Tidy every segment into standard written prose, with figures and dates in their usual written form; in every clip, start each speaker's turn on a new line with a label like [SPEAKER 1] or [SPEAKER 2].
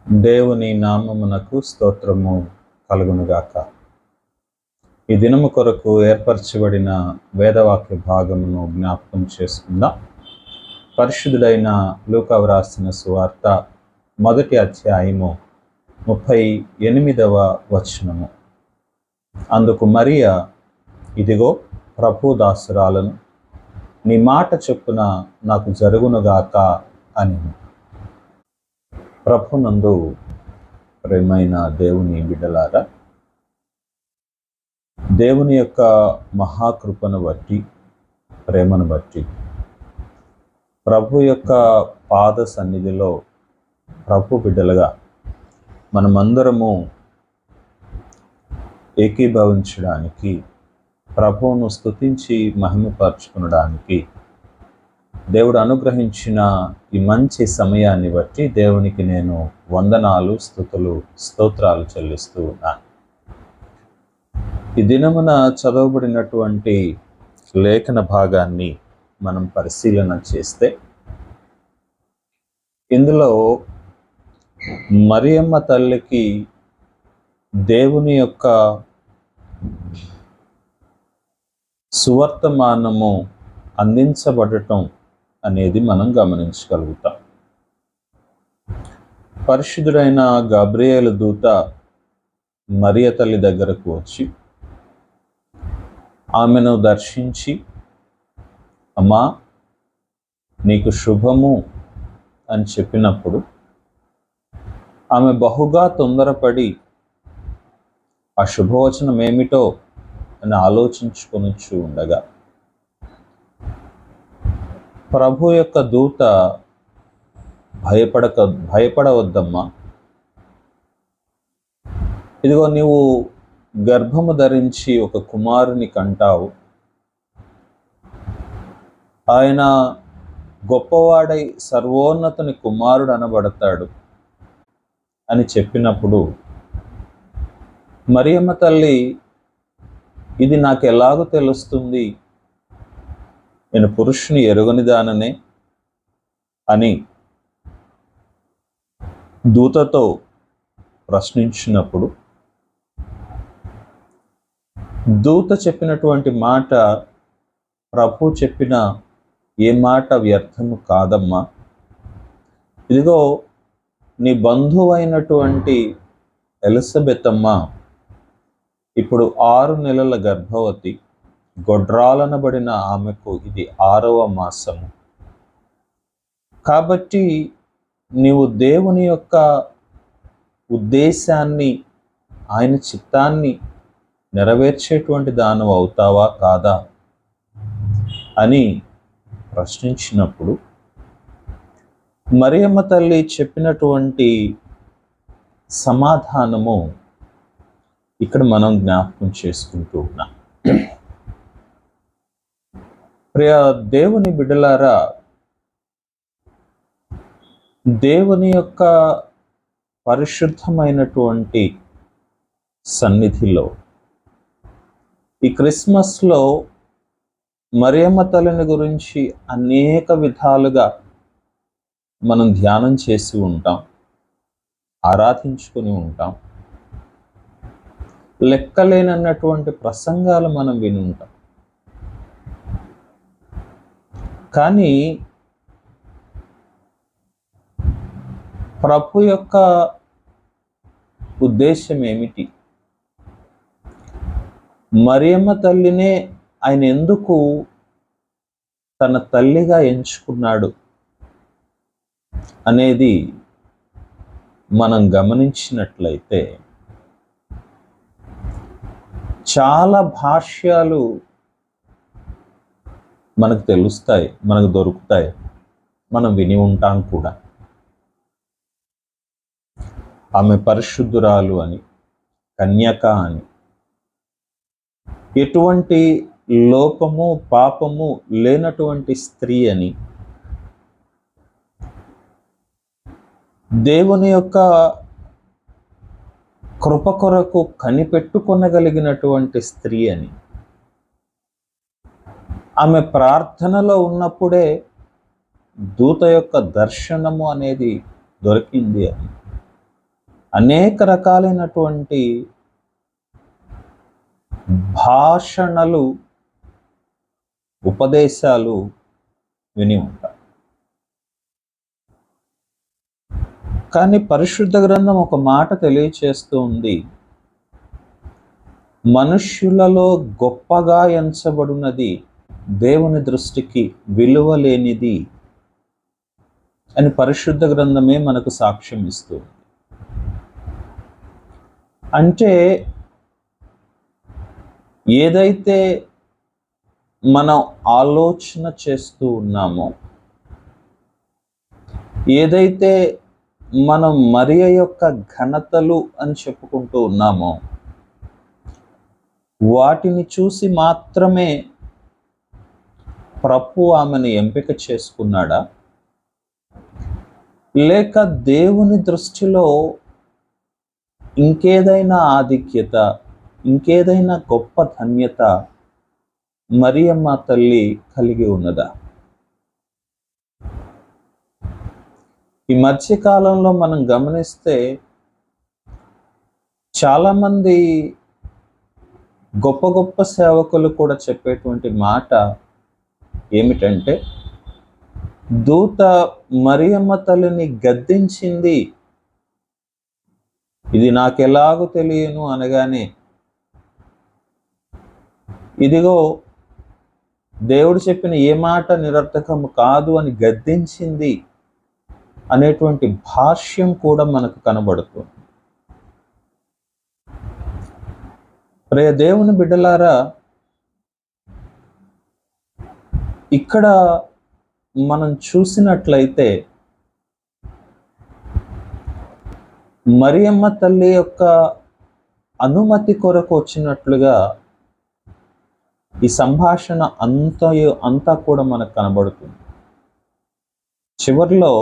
[SPEAKER 1] దేవుని నామమునకు స్తోత్రము కలుగునుగాక. ఈ దినము కొరకు ఏర్పరచబడిన వేదవాక్య భాగమును జ్ఞాపకం చేసుకుందాం. పరిశుద్ధుడైన లూకా వ్రాసిన సువార్త 1వ అధ్యాయము 38వ వచనము. అందుకు మరియా, ఇదిగో ప్రభు దాసురాలను, నీ మాట చొప్పున నాకు జరుగునుగాక అని. ప్రభునందు ప్రేమైన దేవుని బిడ్డలారా, దేవుని యొక్క మహాకృపను బట్టి, ప్రేమను బట్టి, ప్రభు యొక్క పాద సన్నిధిలో ప్రభు బిడ్డలుగా మనమందరము ఏకీభవించడానికి, ప్రభువును స్తుతించి మహిమపరచుకునడానికి దేవుడు అనుగ్రహించిన ఈ మంచి సమయాన్ని బట్టి దేవునికి నేను వందనాలు, స్తుతులు, స్తోత్రాలు చెల్లిస్తూ ఉన్నాను. ఈ దినమున చదవబడినటువంటి లేఖన భాగాన్ని మనం పరిశీలన చేస్తే, ఇందులో మరియమ్మ తల్లికి దేవుని యొక్క సువర్తమానము అందించబడటం అనేది మనం గమనించగలుగుతాం. పరిశుద్ధుడైన గబ్రియేలు దూత మరియ తల్లి దగ్గరకు వచ్చి ఆమెను దర్శించి, అమ్మా నీకు శుభము అని చెప్పినప్పుడు ఆమె బహుగా తొందరపడి ఆ శుభవచనం ఏమిటో అని ఆలోచించుకొని ఉండగా, ప్రభు యొక్క దూత భయపడవద్దమ్మా, ఇదిగో నీవు గర్భము ధరించి ఒక కుమారుని కంటావు, ఆయన గొప్పవాడై సర్వోన్నతుని కుమారుడు అనబడతాడు అని చెప్పినప్పుడు, మరియమ్మ తల్లి, ఇది నాకు ఎలాగో తెలుస్తుంది, నేను పురుషుని ఎరుగనిదాననే అని దూతతో ప్రశ్నించినప్పుడు, దూత చెప్పినటువంటి మాట ప్రభు చెప్పిన ఏ మాట వ్యర్థము కాదమ్మా, ఇదిగో నీ బంధువైనటువంటి ఎలిజబెత్ అమ్మ ఇప్పుడు 6 నెలల గర్భవతి, గొడ్రాలనబడిన ఆమెకు ఇది 6వ మాసము. కాబట్టి నీవు దేవుని యొక్క ఉద్దేశాన్ని, ఆయన చిత్తాన్ని నెరవేర్చేటువంటి దానవు అవుతావా కాదా అని ప్రశ్నించినప్పుడు, మరియమ్మ తల్లి చెప్పినటువంటి సమాధానము ఇక్కడ మనం జ్ఞాపకం చేసుకుంటూ ఉన్నాం. ప్రియ దేవుని బిడ్డలారా, దేవుని యొక్క పరిశుద్ధమైనటువంటి సన్నిధిలో ఈ క్రిస్మస్లో మరియమ్మ తల్లిని గురించి అనేక విధాలుగా మనం ధ్యానం చేసి ఉంటాం, ఆరాధించుకొని ఉంటాం, లెక్కలేనన్నటువంటి ప్రసంగాలు మనం విని ఉంటాం. కానీ ప్రభు యొక్క ఉద్దేశం ఏమిటి? మరియమ్మ తల్లినే ఆయన ఎందుకు తన తల్లిగా ఎంచుకున్నాడు అనేది మనం గమనించినట్లయితే, చాలా భాష్యాలు మనకు తెలుస్తాయి, మనకు దొరుకుతాయి, మనం విని ఉంటాం కూడా. ఆమె పరిశుద్ధురాలు అని, కన్యక అని, ఎటువంటి లోపము పాపము లేనటువంటి స్త్రీ అని, దేవుని యొక్క కృప కొరకు కనిపెట్టుకొనగలిగినటువంటి స్త్రీ అని, ఆమె ప్రార్థనలో ఉన్నప్పుడే దూత యొక్క దర్శనము అనేది దొరికింది అని, అనేక రకాలైనటువంటి భాషణలు, ఉపదేశాలు విని ఉంటాం. కానీ పరిశుద్ధ గ్రంథం ఒక మాట తెలియచేస్తూ ఉంది. మనుష్యులలో గొప్పగా ఎంచబడినది దేవుని దృష్టికి విలువ లేనిది అని పరిశుద్ధ గ్రంథమే మనకు సాక్ష్యం ఇస్తుంది. అంటే ఏదైతే మనం ఆలోచన చేస్తూ ఉన్నామో, ఏదైతే మనం మరియ యొక్క ఘనతలు అని చెప్పుకుంటూ ఉన్నామో, వాటిని చూసి మాత్రమే ప్రభు ఆమెను ఎంపిక చేసుకున్నాడా, లేక దేవుని దృష్టిలో ఇంకేదైనా ఆధిక్యత, ఇంకేదైనా గొప్ప ధన్యత మరియమ్మ తల్లి కలిగి ఉన్నదా? ఈ మధ్యకాలంలో మనం గమనిస్తే చాలామంది గొప్ప గొప్ప సేవకులు కూడా చెప్పేటువంటి మాట ఏమిటంటే, దూత మరియమ్మ తల్లిని గద్దించింది, ఇది నాకెలాగూ తెలియను అనగానే, ఇదిగో దేవుడు చెప్పిన ఏ మాట నిరర్థకము కాదు అని గద్దించింది అనేటువంటి భాష్యం కూడా మనకు కనబడుతుంది. ప్రియ దేవుని బిడ్డలారా, ఇక్కడ మనం చూసినట్లయితే మరియమ్మ తల్లి యొక్క అనుమతి కొరకు వచ్చినట్లుగా ఈ సంభాషణ అంతా కూడా మనకు కనబడుతుంది. చివరిలో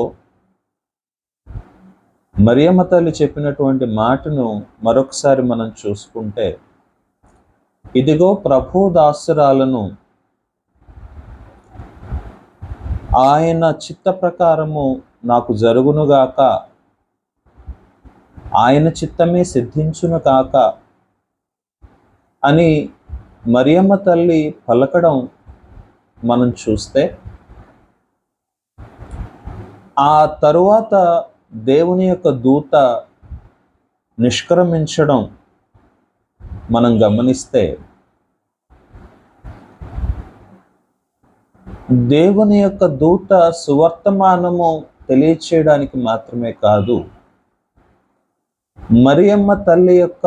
[SPEAKER 1] మరియమ్మ తల్లి చెప్పినటువంటి మాటను మరొకసారి మనం చూసుకుంటే, ఇదిగో ప్రభు దాసురాలను, ఆయన చిత్త ప్రకారము నాకు జరుగునుగాక, ఆయన చిత్తమే సిద్ధించును కాక అని మరియమ్మ తల్లి పలకడం మనం చూస్తే, ఆ తరువాత దేవుని యొక్క దూత నిష్క్రమించడం మనం గమనిస్తే, దేవుని యొక్క దూత సువర్తమానము తెలియచేయడానికి మాత్రమే కాదు, మరియమ్మ తల్లి యొక్క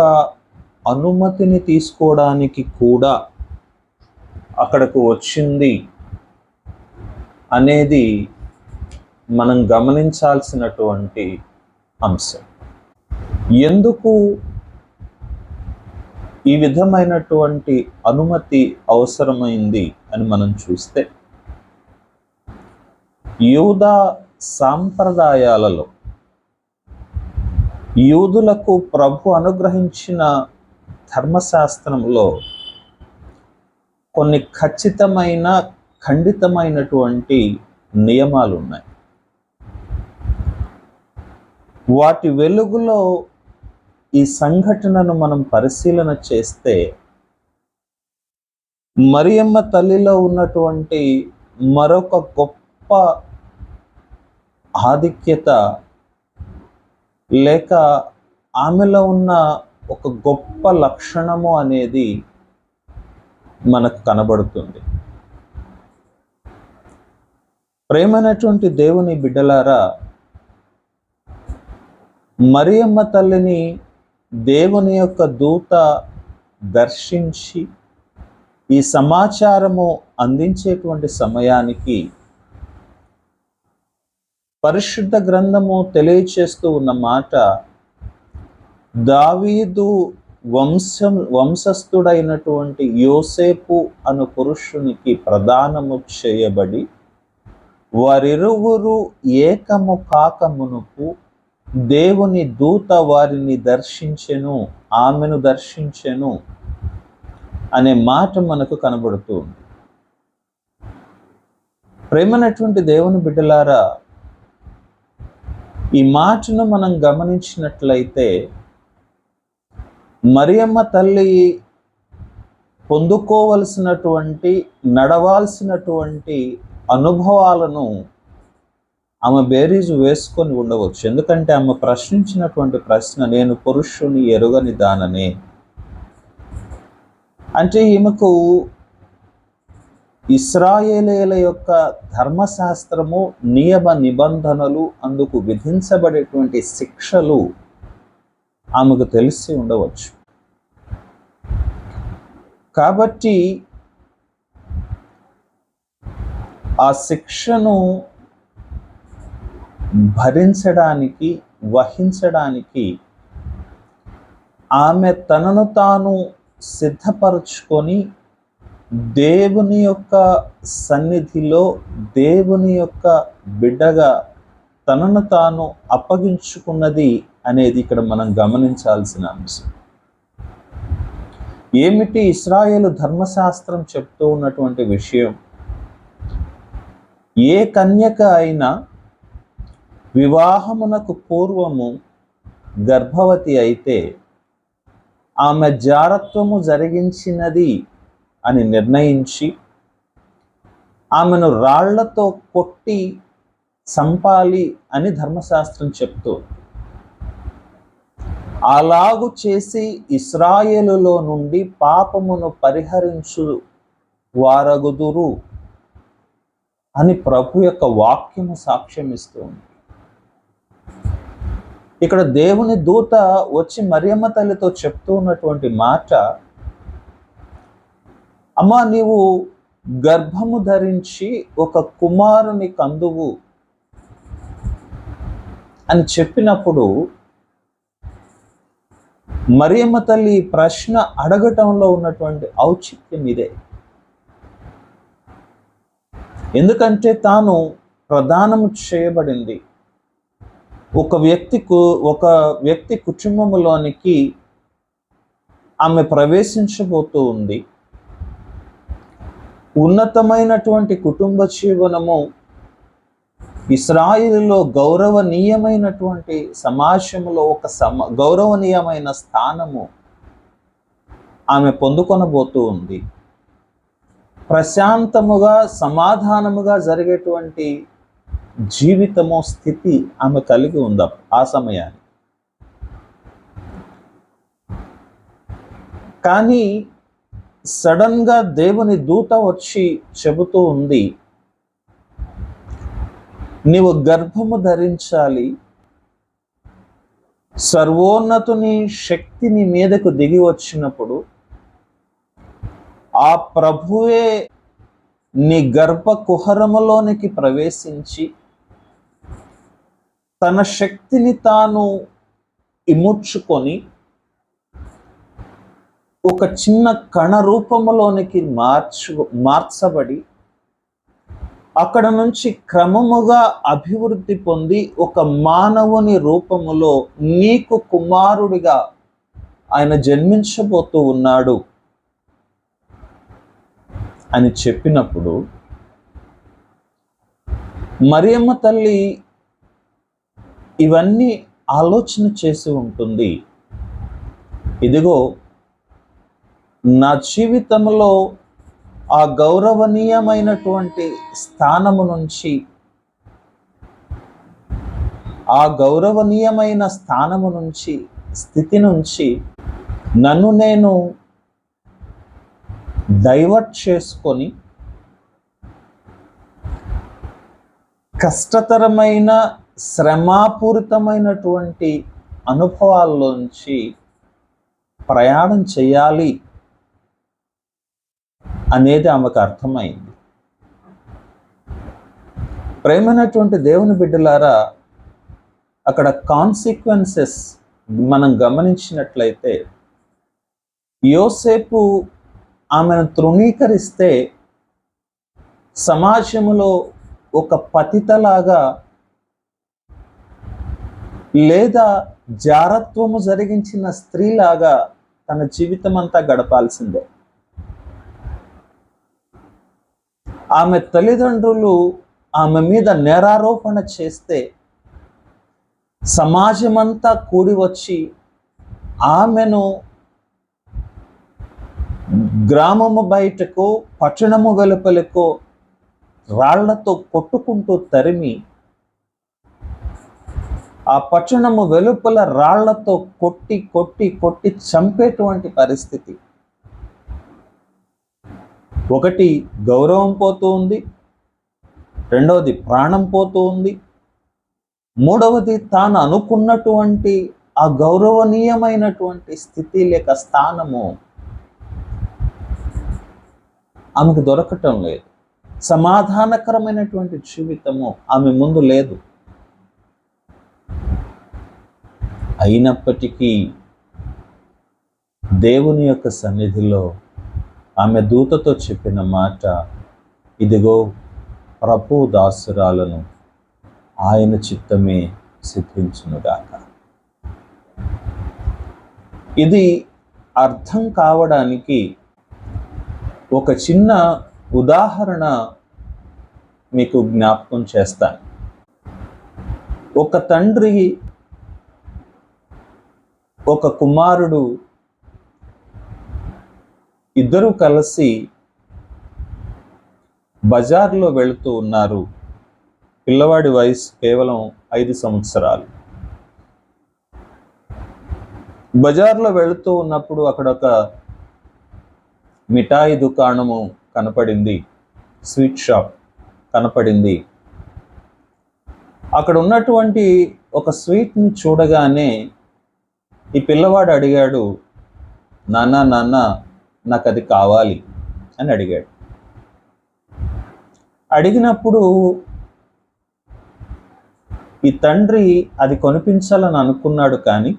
[SPEAKER 1] అనుమతిని తీసుకోవడానికి కూడా అక్కడకు వచ్చింది అనేది మనం గమనించాల్సినటువంటి అంశం. ఎందుకు ఈ విధమైనటువంటి అనుమతి అవసరమైంది అని మనం చూస్తే, యూదా సాంప్రదాయాలలో యూదులకు ప్రభు అనుగ్రహించిన ధర్మశాస్త్రంలో కొన్ని ఖచ్చితమైన ఖండితమైనటువంటి నియమాలు ఉన్నాయి. వాటి వెలుగులో ఈ సంఘటనను మనం పరిశీలన చేస్తే, మరియమ్మ తల్లిలో ఉన్నటువంటి మరొక గొప్ప ఆధిక్యత, లేక ఆమెలో ఉన్న ఒక గొప్ప లక్షణము అనేది మనకు కనబడుతుంది. ప్రేమైనటువంటి దేవుని బిడ్డలారా, మరియమ్మ తల్లిని దేవుని యొక్క దూత దర్శించి ఈ సమాచారము అందించేటువంటి సమయానికి పరిశుద్ధ గ్రంథము తెలియచేస్తూ ఉన్న మాట, దావీదు వంశస్థుడైనటువంటి యోసేపు అను పురుషునికి ప్రదానము చేయబడి వారిరువురు ఏకము కాకమునుపు దేవుని దూత వారిని దర్శించెను, ఆమెను దర్శించెను అనే మాట మనకు కనబడుతుంది. ప్రేమైనటువంటి దేవుని బిడ్డలారా, ఈ మాటను మనం గమనించినట్లయితే మరియమ్మ తల్లి పొందుకోవలసినటువంటి, నడవాల్సినటువంటి అనుభవాలను ఆమె బేరీజు వేసుకొని ఉండవచ్చు. ఎందుకంటే ఆమె ప్రశ్నించినటువంటి ప్రశ్న, నేను పురుషుని ఎరుగని దాననే. అంటే ఈమెకు ఇశ్రాయేలీయుల యొక్క ధర్మశాస్త్రము, నియమ నిబంధనలు, అందుకు విధించబడేటువంటి శిక్షలు ఆమెకు తెలిసి ఉండవచ్చు. కాబట్టి ఆ శిక్షను భరించడానికి, వహించడానికి ఆమె తనను తాను సిద్ధపరచుకొని దేవుని యొక్క సన్నిధిలో దేవుని యొక్క బిడ్డగా తనను తాను అప్పగించుకున్నది అనేది ఇక్కడ మనం గమనించాల్సిన అంశం. ఏమిటి ఇశ్రాయేలు ధర్మశాస్త్రం చెప్తూ ఉన్నటువంటి విషయం? ఏ కన్యక అయినా వివాహమునకు పూర్వము గర్భవతి అయితే ఆమె జారత్వము జరిగించినది అని నిర్ణయించి ఆమెను రాళ్లతో కొట్టి చంపాలి అని ధర్మశాస్త్రం చెప్తూ, అలాగు చేసి ఇశ్రాయేలులో నుండి పాపమును పరిహరించు వారగుదురు అని ప్రభు యొక్క వాక్యము సాక్ష్యం ఇస్తుంది. ఇక్కడ దేవుని దూత వచ్చి మరియమ్మ తల్లితో చెప్తూ ఉన్నటువంటి మాట, అమ్మా, నీవు గర్భము ధరించి ఒక కుమారుని కందువు అని చెప్పినప్పుడు మరియమ్మ తల్లి ప్రశ్న అడగటంలో ఉన్నటువంటి ఔచిత్యం ఇదే. ఎందుకంటే తాను ప్రదానము చేయబడింది. ఒక వ్యక్తి కుటుంబంలోనికి ఆమె ప్రవేశించబోతూ ఉంది. ఉన్నతమైనటువంటి కుటుంబ జీవనము, ఇశ్రాయేలులో గౌరవనీయమైనటువంటి సమాజంలో ఒక గౌరవనీయమైన స్థానము ఆమె పొందుకొనబోతూ ఉంది. ప్రశాంతముగా, సమాధానముగా జరిగేటువంటి జీవితము, స్థితి ఆమె కలిగి ఉంది ఆ సమయాన్ని. కానీ సడన్గా దేవుని దూత వచ్చి చెబుతూ ఉంది, నీవు గర్భము ధరించాలి, సర్వోన్నతుని శక్తిని మీదకు దిగి వచ్చినప్పుడు ఆ ప్రభువే నీ గర్భ కుహరములోనికి ప్రవేశించి తన శక్తిని తాను ఇముడ్చుకొని ఒక చిన్న కణ రూపములోనికి మార్చబడి అక్కడ నుంచి క్రమముగా అభివృద్ధి పొంది ఒక మానవుని రూపములో నీకు కుమారుడిగా ఆయన జన్మించబోతూ ఉన్నాడు అని చెప్పినప్పుడు మరియమ్మ తల్లి ఇవన్నీ ఆలోచన చేసి ఉంటుంది. ఇదిగో, నా జీవితంలో ఆ గౌరవనీయమైనటువంటి స్థానము నుంచి, స్థితి నుంచి నన్ను నేను డైవర్ట్ చేసుకొని కష్టతరమైన, శ్రమాపూరితమైనటువంటి అనుభవాల్లోంచి ప్రయాణం చేయాలి అనేది ఆమెకు అర్థమైంది. ప్రేమైనటువంటి దేవుని బిడ్డలారా, అక్కడ కాన్సిక్వెన్సెస్ మనం గమనించినట్లయితే, యోసేపు ఆమెను తృణీకరిస్తే సమాజంలో ఒక పతితలాగా లేదా జారత్వము జరిగించిన స్త్రీలాగా తన జీవితం అంతా గడపాల్సిందే. ఆమె తల్లిదండ్రులు ఆమె మీద నేరారోపణ చేస్తే సమాజమంతా కూడి వచ్చి ఆమెను గ్రామము బయటకు పట్టణము వెలుపలకు రాళ్లతో కొట్టుకుంటూ తరిమి ఆ పట్టణము వెలుపల రాళ్లతో కొట్టి కొట్టి కొట్టి చంపేటువంటి పరిస్థితి. ఒకటి గౌరవం పోతూ ఉంది, రెండవది ప్రాణం పోతూ ఉంది, మూడవది తాను అనుకున్నటువంటి ఆ గౌరవనీయమైనటువంటి స్థితి లేక స్థానము ఆమెకు దొరకటం లేదు. సమాధానకరమైనటువంటి జీవితము ఆమె ముందు లేదు. అయినప్పటికీ దేవుని యొక్క సన్నిధిలో ఆమె దూతతో చెప్పిన మాట, ఇదిగో ప్రభు దాసురాలను, ఆయన చిత్తమే సిద్ధించునుగాక. ఇది అర్థం కావడానికి ఒక చిన్న ఉదాహరణ మీకు జ్ఞాపకం చేస్తాను. ఒక తండ్రి ఒక కుమారుడు ఇద్దరు కలిసి బజార్లో వెళుతూ ఉన్నారు. పిల్లవాడి వయసు కేవలం 5 సంవత్సరాలు. బజార్లో వెళుతూ ఉన్నప్పుడు అక్కడ ఒక మిఠాయి దుకాణము కనపడింది, స్వీట్ షాప్ కనపడింది. అక్కడ ఉన్నటువంటి ఒక స్వీట్ని చూడగానే ఈ పిల్లవాడు అడిగాడు, నాన్న నాన్న నాకు అది కావాలి అని అడిగాడు. అడిగినప్పుడు ఈ తండ్రి అది కొనిపించాలని అనుకున్నాడు, కానీ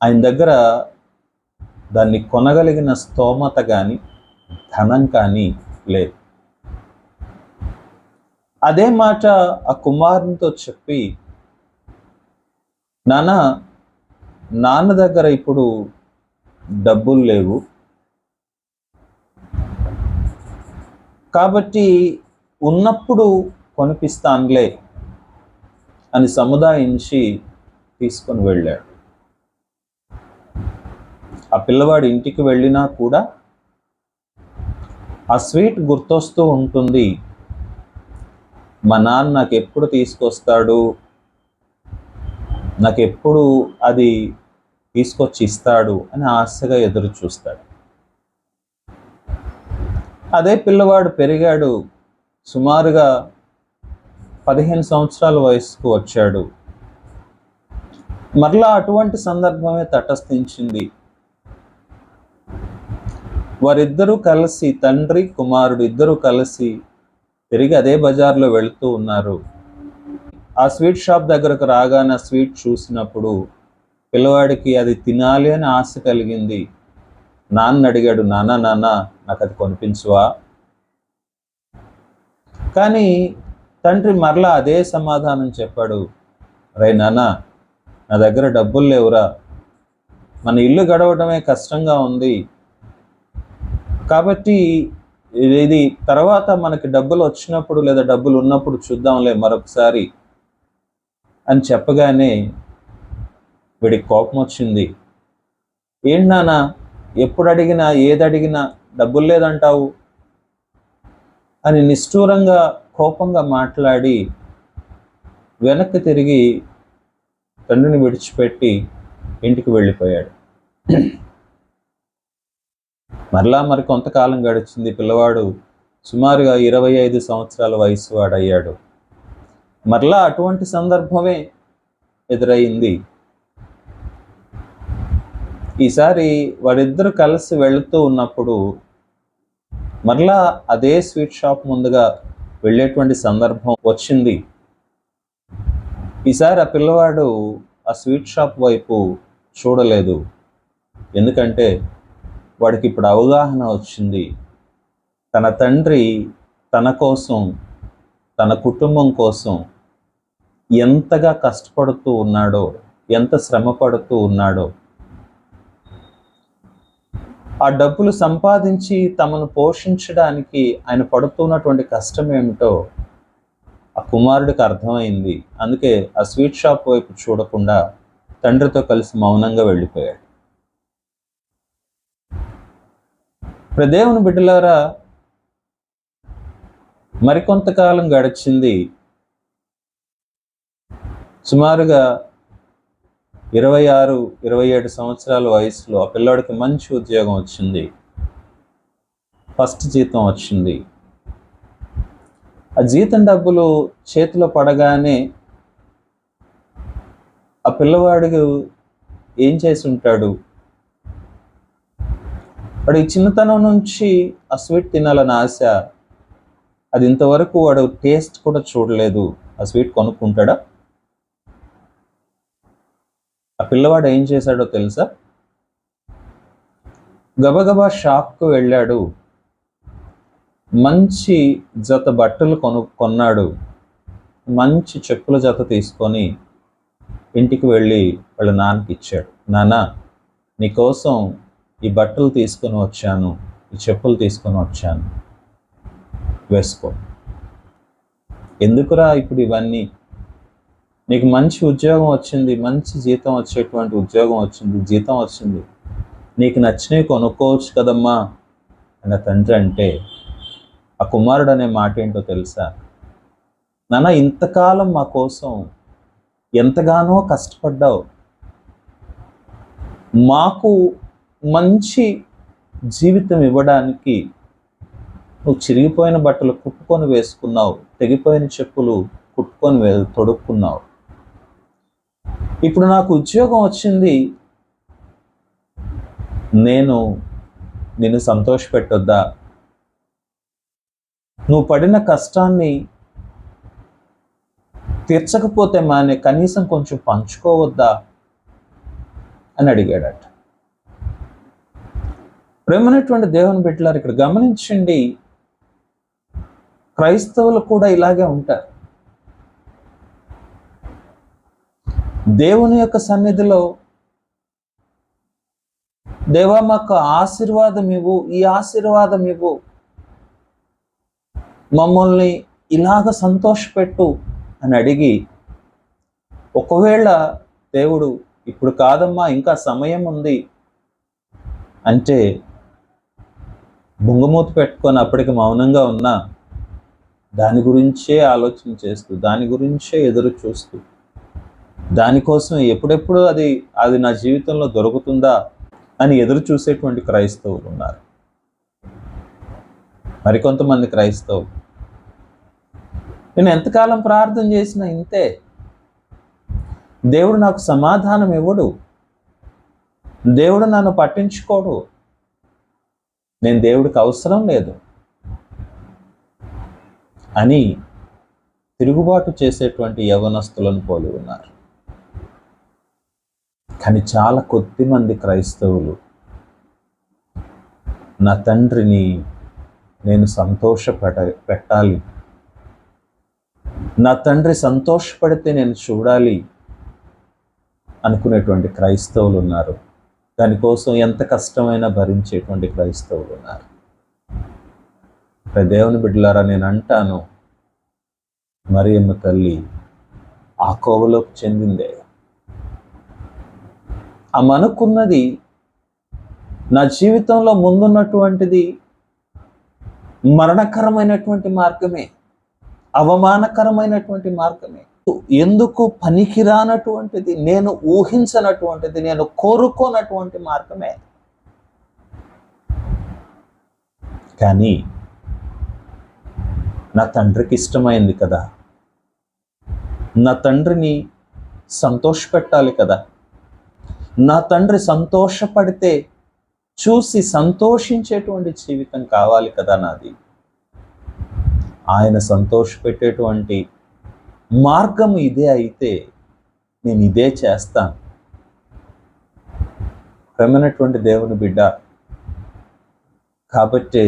[SPEAKER 1] ఆయన దగ్గర దాన్ని కొనగలిగిన స్తోమత కానీ ధనం కానీ లేదు. అదే మాట ఆ కుమారునితో చెప్పి, నాన్న దగ్గర ఇప్పుడు డబ్బులు లేవు, కాబట్టి ఉన్నప్పుడు కొనిపిస్తానులే అని సముదాయించి తీసుకొని వెళ్ళాడు. ఆ పిల్లవాడు ఇంటికి వెళ్ళినా కూడా ఆ స్వీట్ గుర్తొస్తూ ఉంటుంది. మా నాన్న నాకు ఎప్పుడు తీసుకొస్తాడు, నాకు ఎప్పుడు అది తీసుకొచ్చి ఇస్తాడు అని ఆశగా ఎదురు చూస్తాడు. అదే పిల్లవాడు పెరిగాడు, సుమారుగా 15 సంవత్సరాల వయసుకు వచ్చాడు. మరలా అటువంటి సందర్భమే తటస్థించింది. వారిద్దరూ కలిసి, తండ్రి కుమారుడు ఇద్దరూ కలిసి తిరిగి అదే బజార్లో వెళుతూ ఉన్నారు. ఆ స్వీట్ షాప్ దగ్గరకు రాగానే స్వీట్ చూసినప్పుడు పిల్లవాడికి అది తినాలి అని ఆశ కలిగింది. నాన్న అడిగాడు, నాన్న నాకు అది కొనిపించువా? కానీ తండ్రి మరలా అదే సమాధానం చెప్పాడు, రే నాన్న, నా దగ్గర డబ్బులు లేవురా, మన ఇల్లు గడవడమే కష్టంగా ఉంది, కాబట్టి ఇది తర్వాత మనకి డబ్బులు వచ్చినప్పుడు లేదా డబ్బులు ఉన్నప్పుడు చూద్దాంలే మరొకసారి అని చెప్పగానే వీడికి కోపం వచ్చింది. ఏంటి నాన్న, ఎప్పుడు అడిగినా ఏది అడిగినా డబ్బులు లేదంటావు అని నిష్ఠూరంగా కోపంగా మాట్లాడి వెనక్కి తిరిగి తండ్రిని విడిచిపెట్టి ఇంటికి వెళ్ళిపోయాడు. మరలా మరి కొంతకాలం గడిచింది. పిల్లవాడు సుమారుగా 25 సంవత్సరాల వయసు వాడయ్యాడు. మరలా అటువంటి సందర్భమే ఎదురయ్యింది. ఈసారి వారిద్దరు కలిసి వెళుతూ ఉన్నప్పుడు మరలా అదే స్వీట్ షాప్ ముందుగా వెళ్ళేటువంటి సందర్భం వచ్చింది. ఈసారి ఆ పిల్లవాడు ఆ స్వీట్ షాప్ వైపు చూడలేదు. ఎందుకంటే వాడికి ఇప్పుడు అవగాహన వచ్చింది, తన తండ్రి తన కోసం, తన కుటుంబం కోసం ఎంతగా కష్టపడుతూ ఉన్నాడో, ఎంత శ్రమ పడుతూ ఉన్నాడో. ఆ డబ్బులు సంపాదించి తమను పోషించడానికి ఆయన పడుతున్నటువంటి కష్టం ఏమిటో ఆ కుమారుడికి అర్థమైంది. అందుకే ఆ స్వీట్ షాప్ వైపు చూడకుండా తండ్రితో కలిసి మౌనంగా వెళ్ళిపోయాడు. దేవుని బిడ్డలారా, మరికొంతకాలం గడిచింది. సుమారుగా 26, 27 సంవత్సరాల వయసులో ఆ పిల్లాడికి మంచి ఉద్యోగం వచ్చింది. ఫస్ట్ జీతం వచ్చింది. ఆ జీతం డబ్బులు చేతిలో పడగానే ఆ పిల్లవాడికి ఏం చేసి ఉంటాడు? వాడి చిన్నతనం నుంచి ఆ స్వీట్ తినాలని ఆశ. అది ఇంతవరకు వాడు టేస్ట్ కూడా చూడలేదు. ఆ స్వీట్ కొనుక్కుంటాడా? ఆ పిల్లవాడు ఏం చేశాడో తెలుసా? గబగబా షాప్కు వెళ్ళాడు. మంచి జత బట్టలు కొన్నాడు. మంచి చెప్పుల జత తీసుకొని ఇంటికి వెళ్ళి వాళ్ళ నాన్నకి ఇచ్చాడు. నాన్న, నీకోసం ఈ బట్టలు తీసుకొని వచ్చాను, ఈ చెప్పులు తీసుకొని వచ్చాను, వేసుకో. ఎందుకురా ఇప్పుడు ఇవన్నీ? నీకు మంచి ఉద్యోగం వచ్చింది, మంచి జీతం వచ్చేటువంటి ఉద్యోగం వచ్చింది, జీతం వచ్చింది, నీకు నచ్చినవి కొనుక్కోవచ్చు కదమ్మా అన్న తండ్రి అంటే ఆ కుమారుడు అనే మాట ఏంటో తెలుసా? నాన్న, ఇంతకాలం మా కోసం ఎంతగానో కష్టపడ్డావు, మాకు మంచి జీవితం ఇవ్వడానికి నువ్వు చిరిగిపోయిన బట్టలు కుట్టుకొని వేసుకున్నావు, తెగిపోయిన చెప్పులు కుట్టుకొని తొడుక్కున్నావు. ఇప్పుడు నాకు ఉద్యోగం వచ్చింది, నేను నిన్ను సంతోషపెట్టొద్దా? నువ్వు పడిన కష్టాన్ని తీర్చకపోతే మానే కనీసం కొంచెం పంచుకోవద్దా అని అడిగాడట. ప్రేమనేటువంటి దేవుని బిడ్డలారు, ఇక్కడ గమనించండి, క్రైస్తవులు కూడా ఇలాగే ఉంటారు. దేవుని యొక్క సన్నిధిలో, దేవా మాకు ఆశీర్వాదం ఇవ్వు, ఈ ఆశీర్వాదం ఇవ్వు, మమ్మల్ని ఇలాగ సంతోషపెట్టు అని అడిగి, ఒకవేళ దేవుడు ఇప్పుడు కాదమ్మా ఇంకా సమయం ఉంది అంటే బొంగమూతి పెట్టుకొని అప్పటికి మౌనంగా ఉన్నా దాని గురించే ఆలోచన చేస్తూ, దాని గురించే ఎదురు చూస్తూ, దానికోసం ఎప్పుడెప్పుడు అది నా జీవితంలో దొరుకుతుందా అని ఎదురు చూసేటువంటి క్రైస్తవులు ఉన్నారు. మరికొంతమంది క్రైస్తవులు, నేను ఎంతకాలం ప్రార్థన చేసినా ఇంతే, దేవుడు నాకు సమాధానం ఇవ్వడు, దేవుడు నన్ను పట్టించుకోడు, నేను దేవుడికి అవసరం లేదు అని తిరుగుబాటు చేసేటువంటి యవనస్తులను పోలి ఉన్నారు. కానీ చాలా కొద్ది మంది క్రైస్తవులు, నా తండ్రిని నేను పెట్టాలి, నా తండ్రి సంతోషపడితే నేను చూడాలి అనుకునేటువంటి క్రైస్తవులు ఉన్నారు. దానికోసం ఎంత కష్టమైనా భరించేటువంటి క్రైస్తవులు ఉన్నారు. దేవుని బిడ్డలారా, నేను అంటాను, మరియమ్మ తల్లి ఆ కోవలోకి చెందిందే. ఆమె అనుకున్నది, నా జీవితంలో ముందున్నటువంటిది మరణకరమైనటువంటి మార్గమే, అవమానకరమైనటువంటి మార్గమే, ఎందుకు పనికిరానటువంటిది, నేను ఊహించనటువంటిది, నేను కోరుకోనటువంటి మార్గమే. కానీ నా తండ్రికి ఇష్టమైంది కదా, నా తండ్రిని సంతోషపెట్టాలి కదా, నా తండ్రి సంతోషపడితే చూసి సంతోషించేటువంటి జీవితం కావాలి కదా నాది. ఆయన సంతోషపెట్టేటువంటి మార్గం ఇదే అయితే నేను ఇదే చేస్తాను. ప్రేమైనటువంటి దేవుని బిడ్డ, కాబట్టి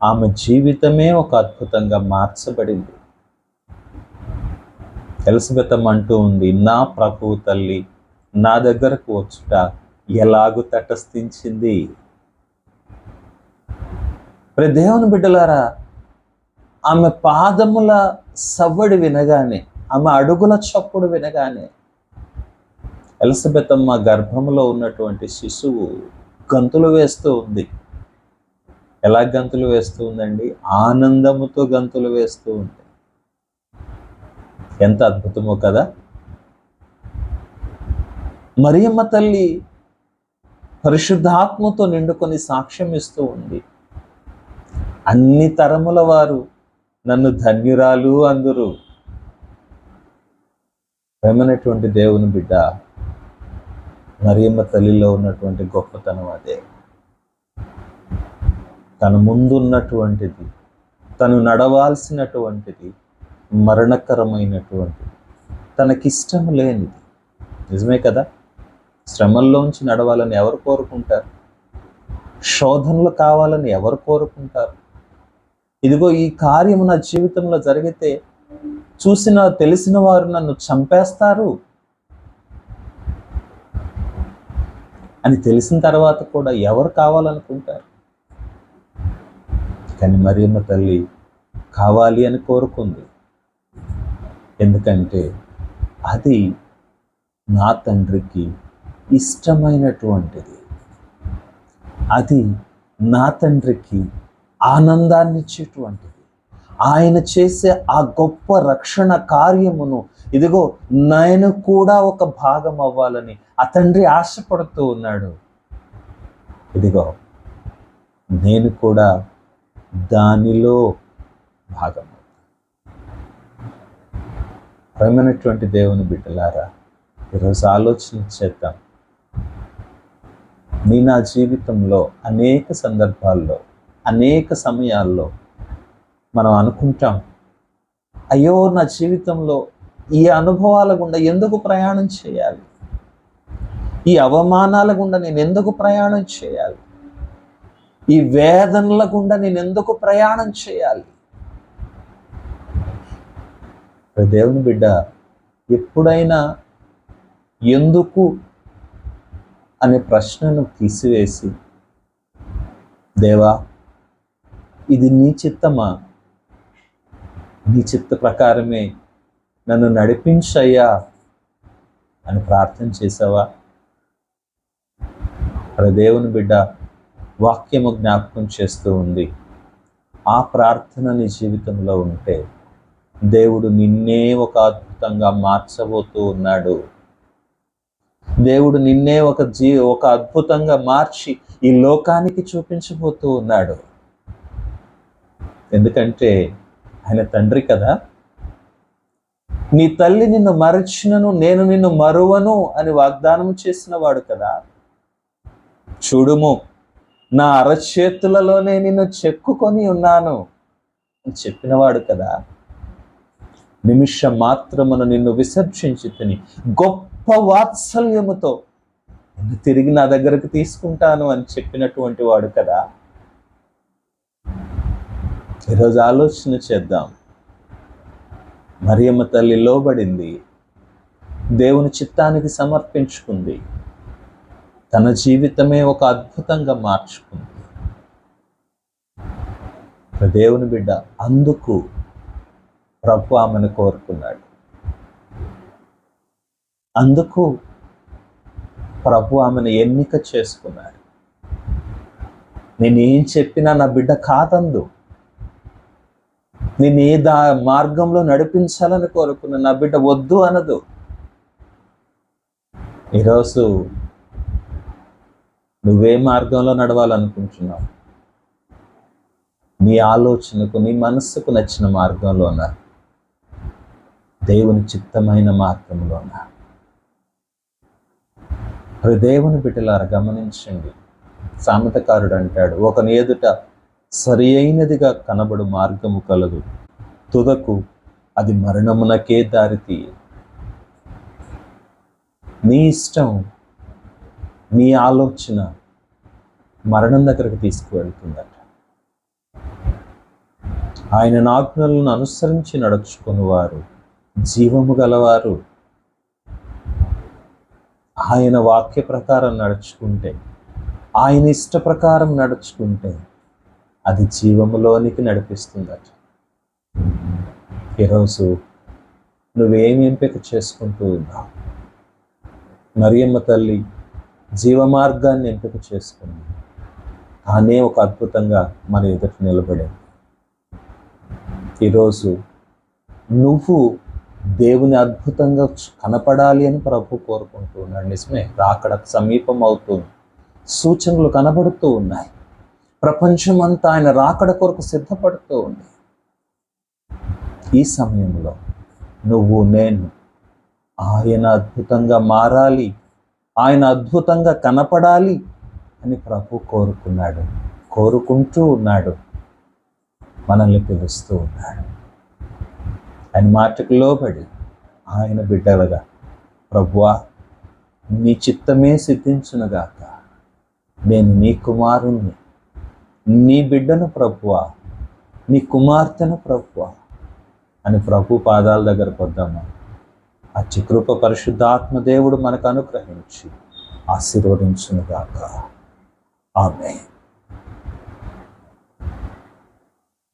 [SPEAKER 1] ఆమె జీవితమే ఒక అద్భుతంగా మార్చబడింది. ఎలిజబెత్ అంటూ ఉంది, నా ప్రభువు తల్లి నా దగ్గరకు వచ్చుట ఎలాగూ తటస్థించింది. దేవుని బిడ్డలారా, ఆమె పాదముల సవ్వడి వినగానే, ఆమె అడుగుల చప్పుడు వినగానే ఎలిజబెత్ అమ్మ గర్భంలో ఉన్నటువంటి శిశువు గంతులు వేస్తూ ఉంది. ఎలా గంతులు వేస్తూ ఉందండి? ఆనందముతో గంతులు వేస్తూ ఉంది. ఎంత అద్భుతమో కదా. మరియమ్మ తల్లి పరిశుద్ధాత్మతో నిండుకొని సాక్ష్యం ఇస్తూ ఉంది. అన్ని తరముల వారు నన్ను ధన్యురాలు అందురు. ప్రేమైనటువంటి దేవుని బిడ్డ, మరియమ్మ తల్లిలో ఉన్నటువంటి గొప్పతనం అదే. తన ముందున్నటువంటిది, తను నడవాల్సినటువంటిది మరణకరమైనటువంటిది, తనకిష్టం లేనిది. నిజమే కదా. శ్రమల్లోంచి నడవాలని ఎవరు కోరుకుంటారు? శోధనలు కావాలని ఎవరు కోరుకుంటారు? ఇదిగో ఈ కార్యము నా జీవితంలో జరిగితే చూసిన తెలిసిన వారు నన్ను చంపేస్తారు అని తెలిసిన తర్వాత కూడా ఎవరు కావాలనుకుంటారు? కానీ మరియమ్మ తల్లి కావాలి అని కోరుకుంది. ఎందుకంటే అది నా తండ్రికి ఇష్టమైనటువంటిది, అది నా తండ్రికి ఆనందాన్ని ఇచ్చేటువంటిది. ఆయన చేసే ఆ గొప్ప రక్షణ కార్యమును ఇదిగో నేను కూడా ఒక భాగం అవ్వాలని ఆ తండ్రి ఆశపడుతూ ఉన్నాడు. ఇదిగో నేను కూడా దానిలో భాగం. ప్రేమైనటువంటి దేవుని బిడ్డలారా, ఈరోజు ఆలోచన చేద్దాం. నా జీవితంలో అనేక సందర్భాల్లో, అనేక సమయాల్లో మనం అనుకుంటాం, అయ్యో నా జీవితంలో ఈ అనుభవాల గుండా ఎందుకు ప్రయాణం చేయాలి? ఈ అవమానాల గుండా నేను ఎందుకు ప్రయాణం చేయాలి? ఈ వేదనల గుండా నేను ఎందుకు ప్రయాణం చేయాలి? దేవుని బిడ్డ, ఎప్పుడైనా ఎందుకు అనే ప్రశ్నను తీసివేసి, దేవా ఇది నీ చిత్తమా? నీ చిత్త ప్రకారమే నన్ను నడిపించయ్యా అని ప్రార్థన చేసావా? దేవుని బిడ్డ, వాక్యము జ్ఞాపకం చేస్తూ ఉంది. ఆ ప్రార్థన నీ జీవితంలో ఉంటే దేవుడు నిన్నే ఒక అద్భుతంగా మార్చబోతూ ఉన్నాడు. దేవుడు నిన్నే ఒక అద్భుతంగా మార్చి ఈ లోకానికి చూపించబోతూ ఉన్నాడు. ఎందుకంటే ఆయన తండ్రి కదా. నీ తల్లి నిన్ను మరచినను నేను నిన్ను మరువను అని వాగ్దానం చేసిన వాడు కదా. చూడుము, నా అరచేతులలోనే నిన్ను చెక్కుకొని ఉన్నాను అని చెప్పినవాడు కదా. నిమిషం మాత్రమున నిన్ను విసర్జించి తిని గొప్ప వాత్సల్యముతో నిన్ను తిరిగి నా దగ్గరకు తీసుకుంటాను అని చెప్పినటువంటి వాడు కదా. ఈరోజు ఆలోచన చేద్దాం. మరియమ్మ తల్లి లోబడింది, దేవుని చిత్తానికి సమర్పించుకుంది, తన జీవితమే ఒక అద్భుతంగా మార్చుకుంది. దేవుని బిడ్డ, అందుకు ప్రభు ఆమెను కోరుకున్నాడు. అందుకు ప్రభు ఆమెను ఎన్నిక చేసుకున్నాడు. నేనేం చెప్పినా నా బిడ్డ కాదందు. నేను ఏ మార్గంలో నడిపించాలని కోరుకున్నా నా బిడ్డ వద్దు అనదు. ఈరోజు నువ్వే మార్గంలో నడవాలనుకుంటున్నావు? నీ ఆలోచనకు, నీ మనస్సుకు నచ్చిన మార్గంలోనా? దేవుని చిత్తమైన మార్గంలోనా? దేవుని బిడ్డలారా గమనించండి. సామెతకారుడు అంటాడు, ఒకని ఎదుట సరి అయినదిగా కనబడు మార్గము కలదు, తుదకు అది మరణమునకే దారితీయ. నీ ఇష్టం, నీ ఆలోచన మరణం దగ్గరకు తీసుకువెళ్తుందట. ఆయన ఆజ్ఞలను అనుసరించి నడుచుకుని వారు జీవము గలవారు. ఆయన వాక్య ప్రకారం నడుచుకుంటే, ఆయన ఇష్ట ప్రకారం నడుచుకుంటే అది జీవములోనికి నడిపిస్తుందట. ఈరోజు నువ్వేమి ఎంపిక చేసుకుంటూ ఉన్నావు? మరియమ్మ తల్లి జీవమార్గాన్ని ఎంపిక చేసుకుంది. తానే ఒక అద్భుతంగా మన ఎదుట నిలబడింది. ఈరోజు నువ్వు దేవుని అద్భుతంగా కనపడాలి అని ప్రభు కోరుకుంటూ ఉన్నాడు. నిజమే, రాకడ సమీపం అవుతుంది. సూచనలు కనబడుతూ ఉన్నాయి. ప్రపంచం అంతా ఆయన రాకడ కొరకు సిద్ధపడుతూ ఉంది. ఈ సమయంలో నువ్వు నేను ఆయన అద్భుతంగా మారాలి, ఆయన అద్భుతంగా కనపడాలి అని ప్రభు కోరుకున్నాడు, కోరుకుంటూ ఉన్నాడు, మనల్ని పిలుస్తూ ఉన్నాడు. ఆయన మాటకు లోబడి ఆయన బిడ్డలుగా, ప్రభువా నీ చిత్తమే సిద్ధించునుగాక, నేను నీ కుమారుణ్ణి, నీ బిడ్డను ప్రభువా, నీ కుమార్తెను ప్రభువా అని ప్రభు పాదాల దగ్గరకు వద్దాము. అట్టి కృప పరిశుద్ధాత్మ దేవుడు మనకు అనుగ్రహించి ఆశీర్వదించునుగాక. ఆమేన్.